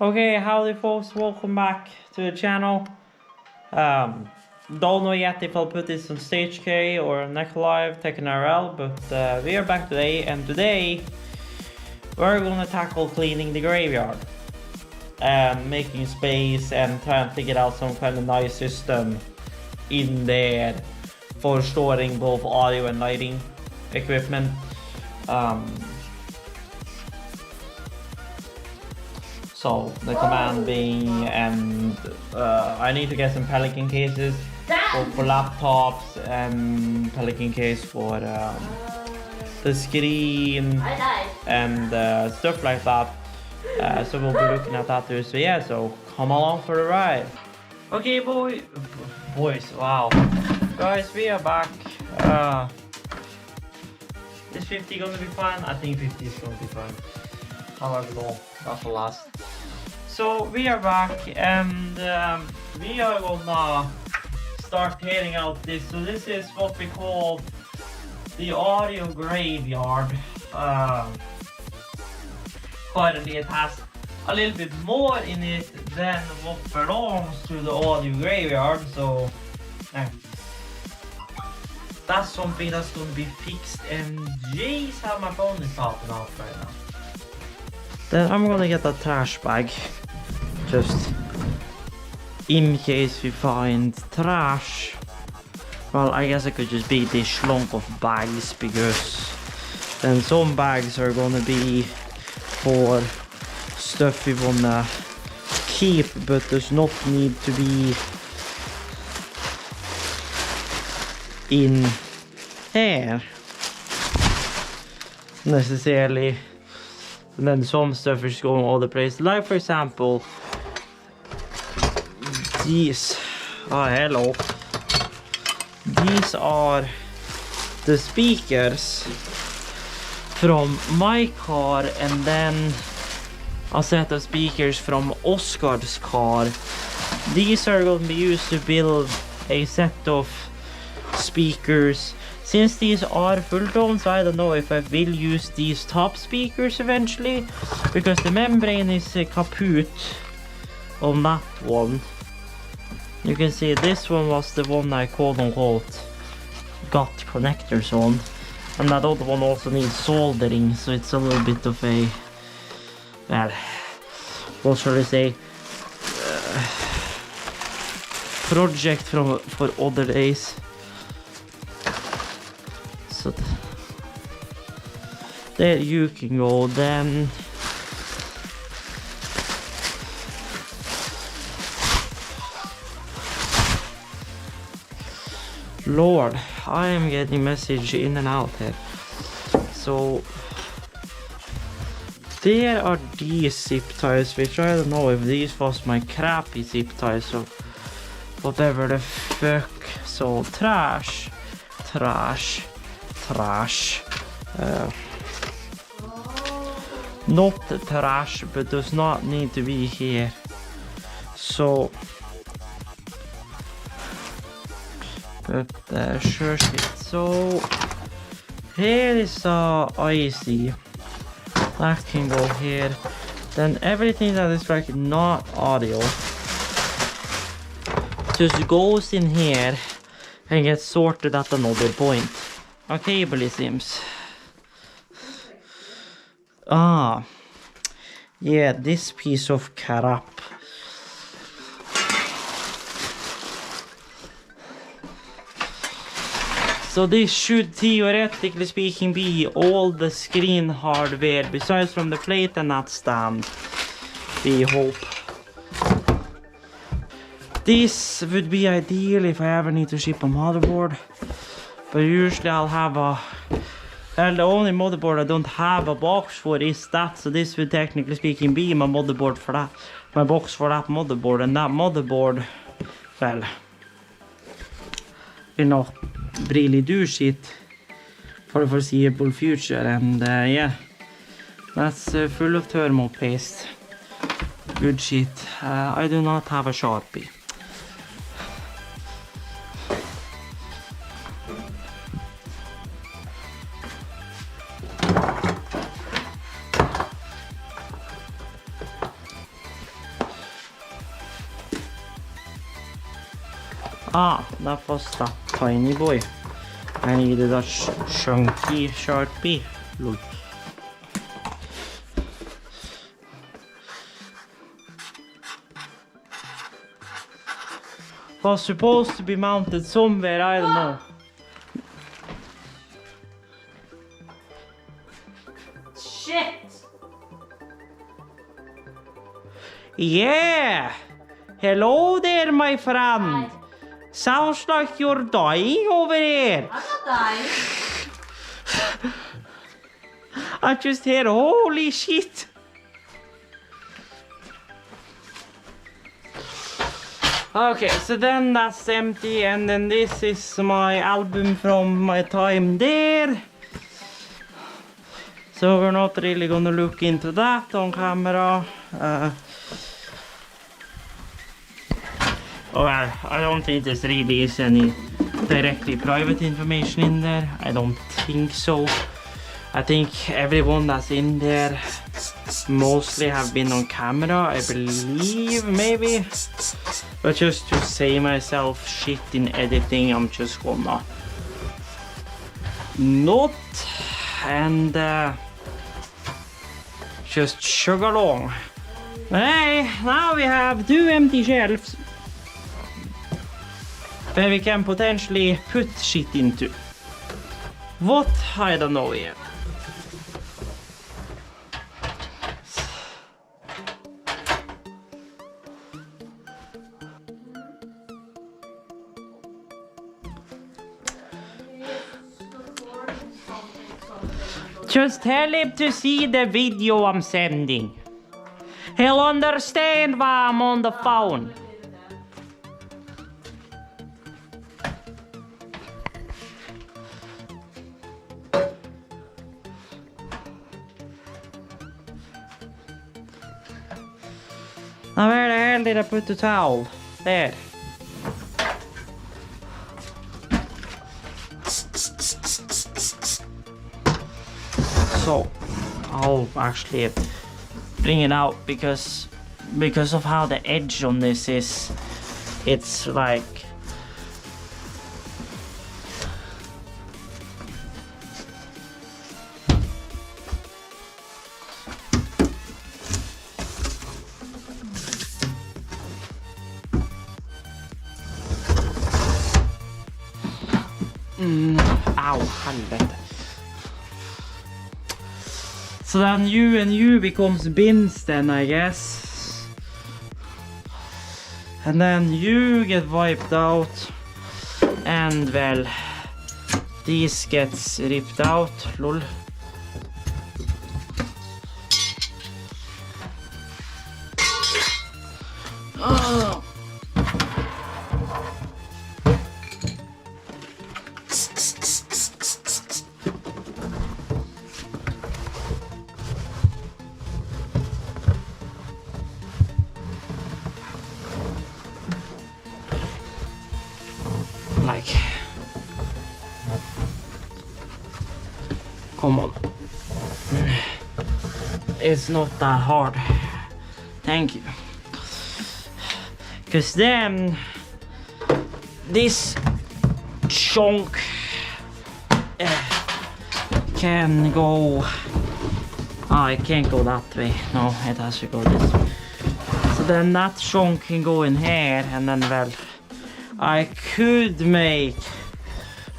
Okay, howdy folks, welcome back to the channel. Don't know yet if I'll put this on Stage K or Neck Live, Tekken RL, but we are back today, and today we're gonna tackle cleaning the graveyard. Making space and trying to figure out some kind of nice system in there for storing both audio and lighting equipment. So the command being, and I need to get some Pelican cases for laptops and Pelican case for the screen and stuff like that. So we'll be looking at that too. So yeah, so come along for the ride. Okay, boys, wow, guys, we are back. Is 50 gonna be fine? I think 50 is gonna be fine. However long that will last. So we are back, and we are gonna start tearing out this. So this is what we call the audio graveyard. Currently it has a little bit more in it than what belongs to the audio graveyard, so that's something that's gonna be fixed. And jeez, how my phone is popping off right now. Then I'm gonna get a trash bag, just in case we find trash. Well, I guess I could just be this slunk of bags, because then some bags are gonna be for stuff we wanna keep, but does not need to be in here necessarily. And then some stuff is going all the place. Like for example, these. Oh, hello. These are the speakers from my car, and then a set of speakers from Oscar's car. These are going to be used to build a set of speakers. Since these are full tones, I don't know if I will use these top speakers eventually, because the membrane is kaput on that one. You can see this one was the one I quote unquote got connectors on, and that other one also needs soldering, so it's a little bit of a, well, what should I say, project for other days. So there you can go. Then Lord, I am getting message in and out here. So there are these zip ties, which I don't know if these was my crappy zip ties or whatever the fuck. So trash. Not trash, but does not need to be here. So but sure shit. So here is IC that can go here. Then everything that is like not audio just goes in here and gets sorted at another point. Okay, it seems. Yeah, this piece of crap. So this should theoretically speaking be all the screen hardware besides from the plate and that stand, we hope. This would be ideal if I ever need to ship a motherboard, but usually I'll have a, well, the only motherboard I don't have a box for is that, so this would technically speaking be my motherboard for that, my box for that motherboard. And that motherboard, well, you know, really do shit for the foreseeable future. And yeah, that's full of thermal paste, good shit. I do not have a Sharpie. Ah, that was that tiny boy. I needed a chunky Sharpie. Look. Was supposed to be mounted somewhere, I don't know. Shit! Yeah! Hello there, my friend. Hi. Sounds like you're dying over here. I'm not dying. I just heard, holy shit. Okay, so then that's empty, and then this is my album from my time there. So we're not really gonna look into that on camera. Well, I don't think there's really is any directly private information in there. I don't think so. I think everyone that's in there mostly have been on camera, I believe, maybe. But just to save myself shit in editing, I'm just gonna not and just chug along. Hey, now we have 2 empty shelves where we can potentially put shit into. What? I don't know yet. Just tell him to see the video I'm sending. He'll understand why I'm on the phone. Now where the hell did I put the towel? There. So I'll actually bring it out because of how the edge on this is. It's like ow, helvete. So then you and you becomes bins then, I guess. And then you get wiped out. And well, this gets ripped out, lol. Oh. Like, come on, it's not that hard, thank you, because then this chunk can go, it can't go that way, no, it has to go this way, so then that chunk can go in here, and then well, I could make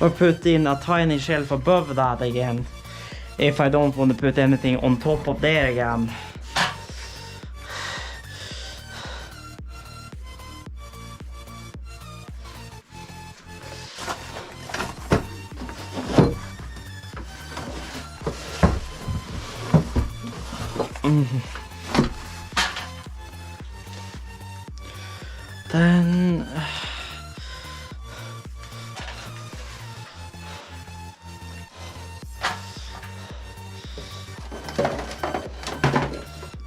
or put in a tiny shelf above that again if I don't want to put anything on top of there again. Then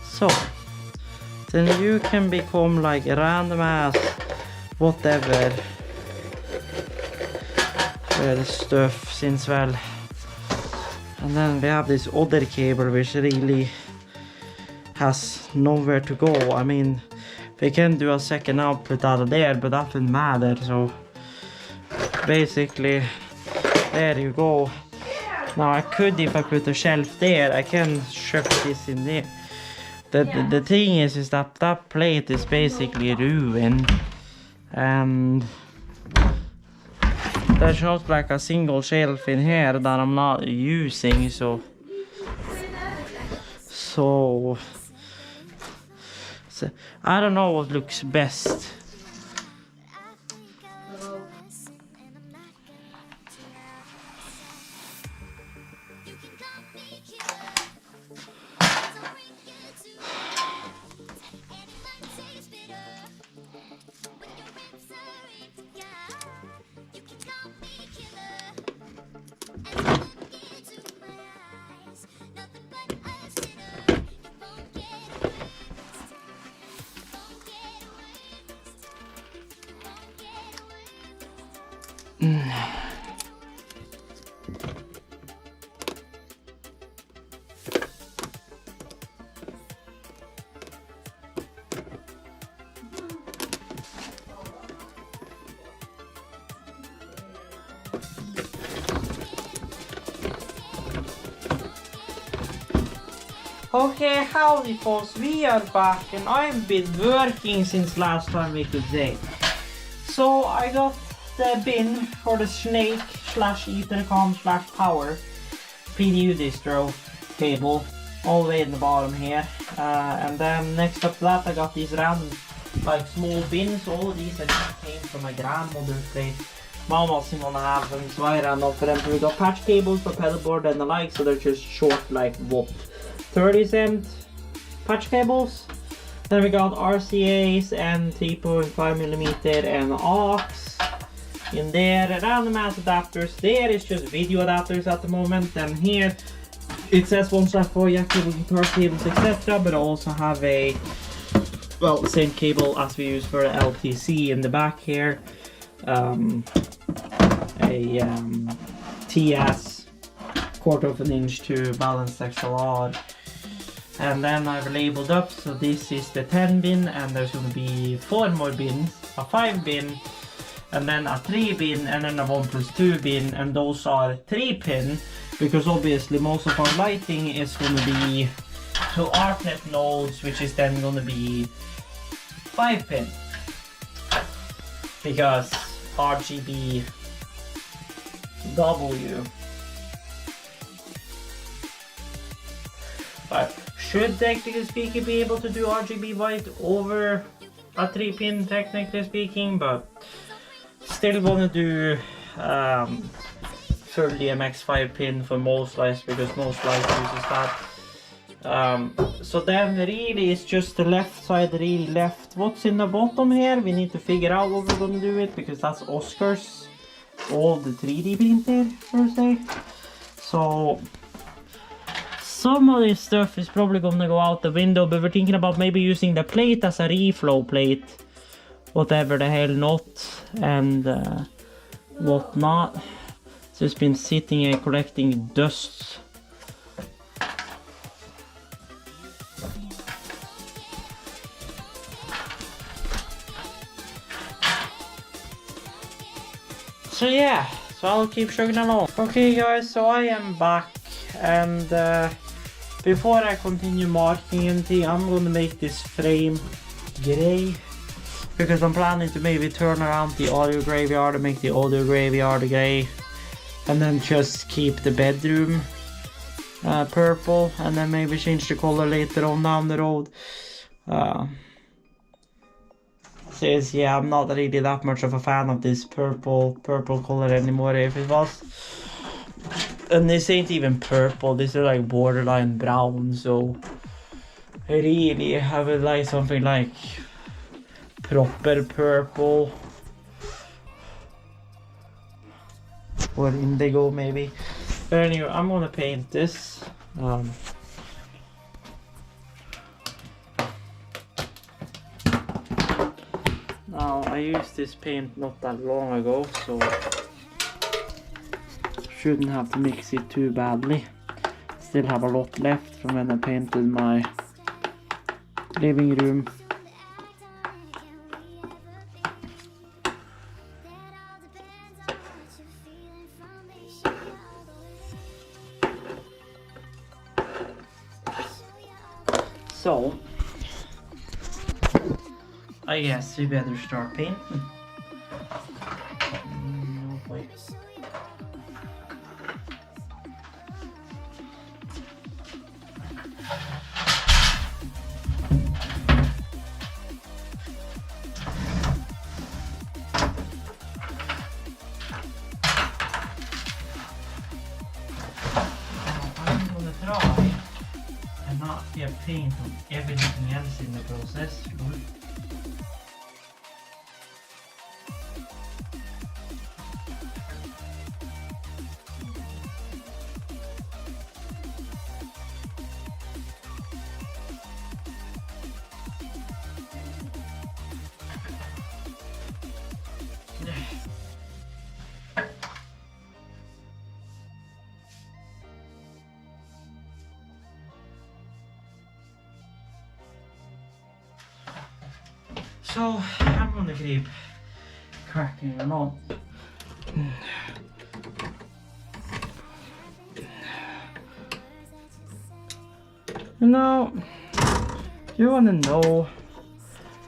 so then you can become like a random ass whatever stuff since well, and then we have this other cable which really has nowhere to go. I mean, we can do a second output out of there, but that doesn't matter, so basically, there you go. Now I could, if I put a shelf there, I can shove this in there. The thing is that that plate is basically ruined, and there's not like a single shelf in here that I'm not using, so I don't know what looks best. Okay, howdy folks, we are back and I've been working since last time we could say. So I got the bin for the snake slash ethercom slash power PDU distro cable all the way in the bottom here. And then next up to that I got these random like small bins. All of these I just came from my grandmother's place. Mom wasn't gonna have them, so I ran up for them. So we got patch cables for pedalboard and the like, so they're just short like what? 30-cent patch cables. Then we got RCAs and 3.5mm and aux in there. Random ass adapters. There is just video adapters at the moment. And here it says 1/4 jack cable, guitar cables, etc. But I also have a, well, the same cable as we use for the LTC in the back here. TS 1/4 inch to balance XLR. And then I've labeled up, so this is the 10 bin, and there's going to be 4 more bins, a 5 bin, and then a 3 bin, and then a 1+2 bin, and those are 3 pin, because obviously most of our lighting is going to be to ArtNet nodes, which is then going to be 5 pin, because RGB W. But should technically speaking be able to do RGB white over a 3 pin technically speaking, but still wanna do full DMX 5 pin for most lights, because most lights uses that. So then really it's just the left side, really left. What's in the bottom here, we need to figure out what we're gonna do with, because that's Oscar's old 3D printer per se. So some of this stuff is probably gonna go out the window, but we're thinking about maybe using the plate as a reflow plate, whatever the hell not, and whatnot. So it's been sitting here collecting dust. So yeah, so I'll keep chugging along. Okay guys, so I am back, and before I continue marking anything, I'm gonna make this frame grey, because I'm planning to maybe turn around the audio graveyard and make the audio graveyard grey, and then just keep the bedroom purple, and then maybe change the color later on down the road. Says yeah, I'm not really that much of a fan of this purple color anymore. If it was, and this ain't even purple, this is like borderline brown, so really I would like something like proper purple or indigo maybe. But anyway, I'm gonna paint this. Now I used this paint not that long ago, so shouldn't have to mix it too badly. Still have a lot left from when I painted my living room. So I guess we better start painting. No, wait. I'm gonna try and not get paint on everything else in the process. So I'm gonna keep cracking them on. You know, you wanna know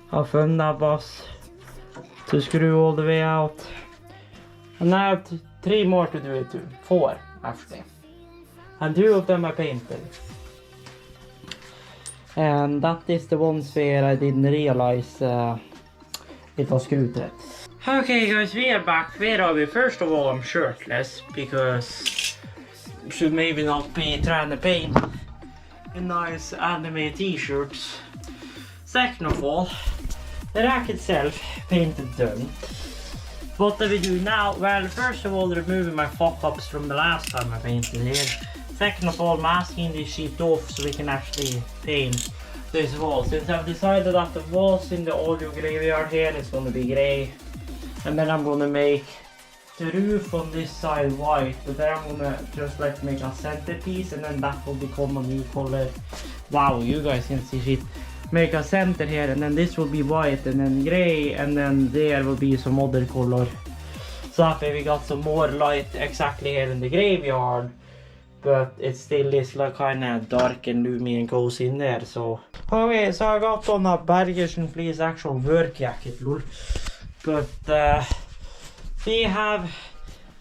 how fun that was to screw all the way out? And I have 3 more to do it too. 4 actually. And 2 of them are painted. And that is the ones where I didn't realize it was screwed to it. Okay guys, we are back. Where are we? First of all, I'm shirtless because should maybe not be trying to paint in nice anime t-shirts. Second of all, the rack itself painted done. What do we do now? Well, first of all, removing my fuck-ups from the last time I painted here. Second of all, masking this sheet off so we can actually paint this wall. Since I've decided that the walls in the audio graveyard here is going to be grey. And then I'm going to make the roof on this side white. But then I'm going to just like make a centerpiece and then that will become a new color. Wow, you guys can see shit. Make a center here and then this will be white and then grey and then there will be some other color. So that way we got some more light exactly here in the graveyard. But it still is like kind of dark and gloomy and cozy in there, so. Okay, so I got on a Bergersen Fleece actual work jacket, lol. But we have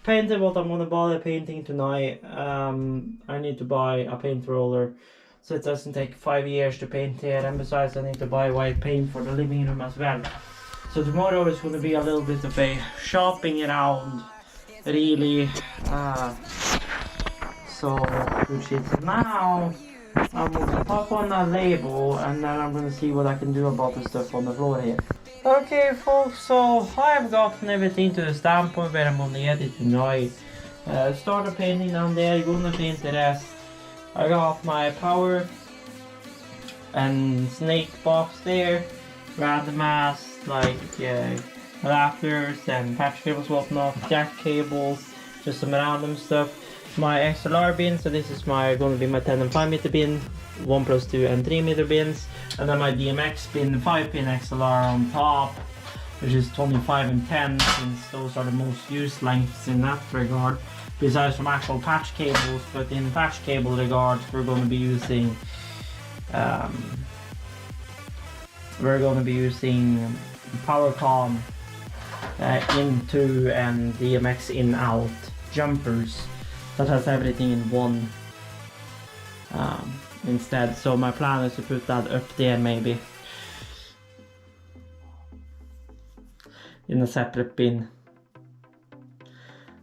painted what I'm gonna buy painting tonight. I need to buy a paint roller so it doesn't take 5 years to paint here, and besides I need to buy white paint for the living room as well. So tomorrow is gonna be a little bit of a shopping around, really. So good shit. So now I'm gonna pop on that label and then I'm gonna see what I can do about the stuff on the floor here. Okay folks, so I've gotten everything to the standpoint where I'm gonna get it tonight. Started painting down there, gonna paint the rest. I got my power and snake box there, random ass like adapters and patch cables, whatnot, jack cables, just some random stuff. My XLR bin, so this is going to be my 10 and 5 meter bin, 1 plus 2 and 3 meter bins, and then my DMX bin, 5 pin XLR on top, which is 25 and 10, since those are the most used lengths in that regard, besides from actual patch cables. But in patch cable regards, we're going to be using PowerCom into and DMX in out jumpers that has everything in one instead. So my plan is to put that up there maybe in a separate bin.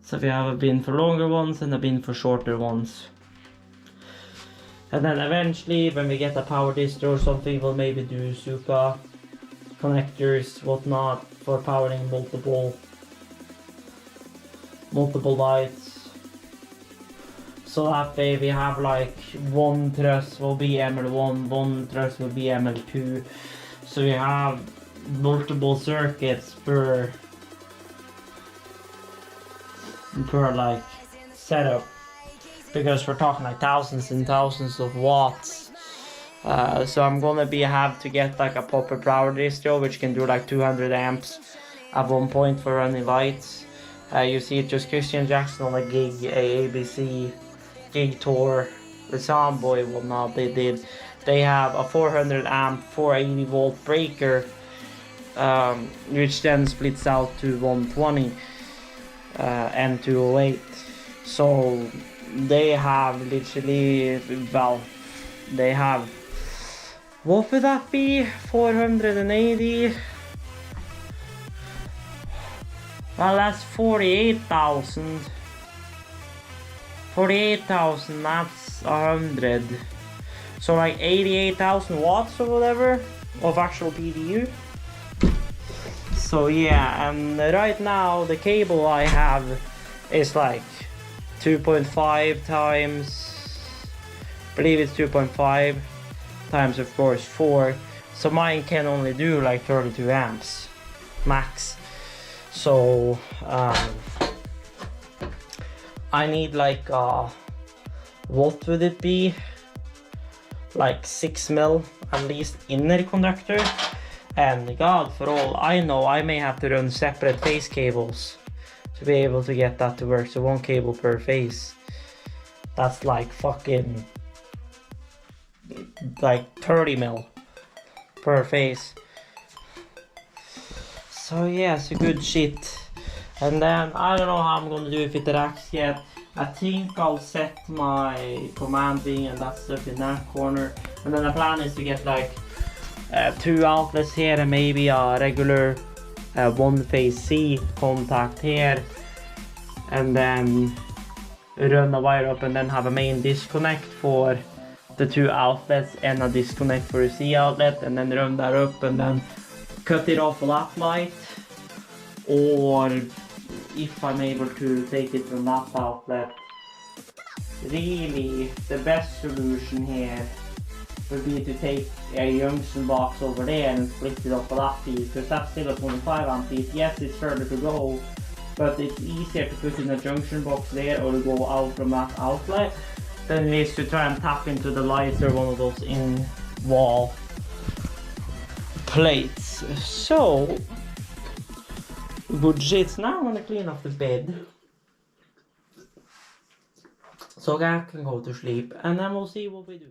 So we have a bin for longer ones and a bin for shorter ones. And then eventually when we get a power distro or something, we'll maybe do Suka connectors, whatnot, for powering multiple lights. So that way we have like one truss will be ML1, one truss will be ML2. So we have multiple circuits per like setup, because we're talking like thousands and thousands of watts. So I'm gonna have to get like a proper power distro which can do like 200 amps at one point for running lights. You see it just Christian Jackson on a gig, ABC gig tour with Soundboy, whatnot. They did they have a 400 amp 480 volt breaker, which then splits out to 120 and 208. So they have literally, well, they have, what would that be, 480? Well, that's 48,000. 48,000, that's 100. So like 88,000 watts or whatever of actual PDU. So yeah, and right now the cable I have is like 2.5 times, I believe it's 2.5 times, of course, 4. So mine can only do like 32 amps max. So I need like what would it be, like 6 mil at least inner conductor, and God, for all I know, I may have to run separate phase cables to be able to get that to work. So 1 cable per phase, that's like fucking like 30 mil per phase. So yeah, it's a good shit. And then I don't know how I'm gonna do if it interacts yet. I think I'll set my commanding and that stuff in that corner. And then the plan is to get like 2 outlets here and maybe a regular 1 phase C contact here. And then run the wire up and then have a main disconnect for the 2 outlets and a disconnect for a C outlet. And then run that up and then cut it off a lap light, or if I'm able to take it from that outlet, really the best solution here would be to take a junction box over there and split it off a lap piece, because that's still a 25 amp piece. Yes, it's further to go, but it's easier to put in a junction box there or to go out from that outlet than it is to try and tap into the lights or one of those in wall plates. So good shit. Now I'm gonna clean up the bed so I can go to sleep, and then we'll see what we do.